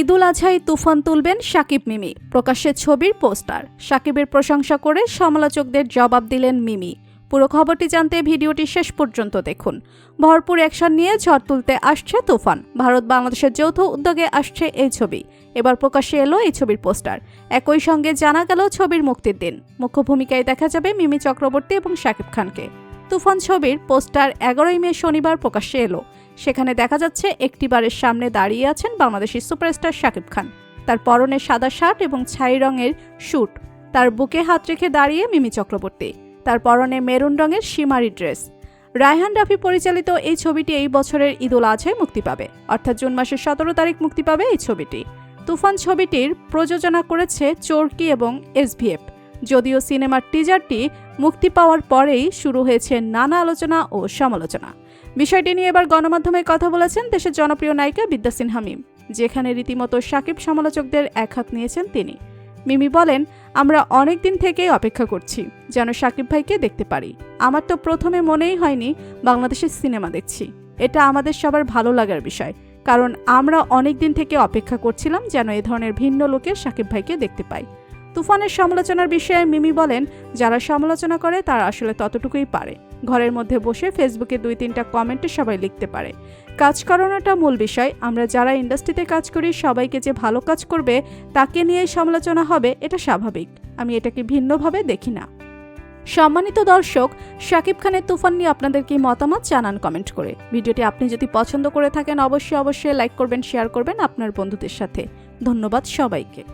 ঈদুল আজহায় তুফান তুলবেন শাকিব মিমি, প্রকাশ্যে ছবির পোস্টার। শাকিবের প্রশংসা করে সমালোচকদের জবাব দিলেন মিমি। পুরো খবরটি জানতে ভিডিওটি শেষ পর্যন্ত দেখুন। ভরপুর অ্যাকশন নিয়ে ঝড় তুলতে আসছে তুফান। ভারত বাংলাদেশের যৌথ উদ্যোগে আসছে এই ছবি। এবার প্রকাশ্যে এলো এই ছবির পোস্টার। একই সঙ্গে জানা গেল ছবির মুক্তির দিন। মুখ্য ভূমিকায় দেখা যাবে মিমি চক্রবর্তী এবং শাকিব খানকে। তুফান ছবির পোস্টার 11ই মে শনিবার প্রকাশ্যে এলো। সেখানে দেখা যাচ্ছে একটি বারের সামনে দাঁড়িয়ে আছেন বাংলাদেশি সুপারস্টার শাকিব খান। তার পরনে সাদা শার্ট এবং ছাই রঙের স্যুট। তার বুকে হাত রেখে দাঁড়িয়ে মিমি চক্রবর্তী। তার পরনে মেরুন রঙের শিমারি ড্রেস। রায়হান রাফি পরিচালিত এই ছবিটি এই বছরের ঈদুল আজহায় মুক্তি পাবে, অর্থাৎ জুন মাসের 17 তারিখ মুক্তি পাবে এই ছবিটি। তুফান ছবিটির প্রযোজনা করেছে চরকি এবং SVF। যদিও সিনেমার টিজারটি মুক্তি পাওয়ার পরেই শুরু হয়েছে নানা আলোচনা ও সমালোচনা। বিষয়টি নিয়ে এবার গণমাধ্যমে কথা বলেছেন দেশের জনপ্রিয় নায়িকা বিদ্যা সিনহা মিম, যেখানে রীতিমতো শাকিব সমালোচকদের একহাত নিয়েছেন তিনি। মিমি বলেন, আমরা অনেক দিন থেকেই অপেক্ষা করছি যেন শাকিব ভাইকে দেখতে পারি। আমার তো প্রথমে মনেই হয়নি বাংলাদেশের সিনেমা দেখছি। এটা আমাদের সবার ভালো লাগার বিষয়, কারণ আমরা অনেক দিন থেকে অপেক্ষা করছিলাম যেন এ ধরনের ভিন্ন লোকের শাকিব ভাইকে দেখতে পাই। তুফানের সমালোচনার বিষয়ে মিমি বলেন, যারা সমালোচনা করে তারা আসলে ততটুকুই পারে। ঘরের মধ্যে বসে ফেসবুকে 2-3টা কমেন্টে সবাই লিখতে পারে। কাজ করানোটা মূল বিষয়। আমরা যারা ইন্ডাস্ট্রিতে কাজ করি সবাইকে যে ভালো কাজ করবে তাকে নিয়েই সমালোচনা হবে, এটা স্বাভাবিক। আমি এটাকে ভিন্নভাবে দেখি না। সম্মানিত দর্শক, শাকিব খানের তুফান নিয়ে আপনাদের কি মতামত জানান কমেন্ট করে। ভিডিওটি আপনি যদি পছন্দ করে থাকেন অবশ্যই লাইক করবেন, শেয়ার করবেন আপনার বন্ধুদের সাথে। ধন্যবাদ সবাইকে।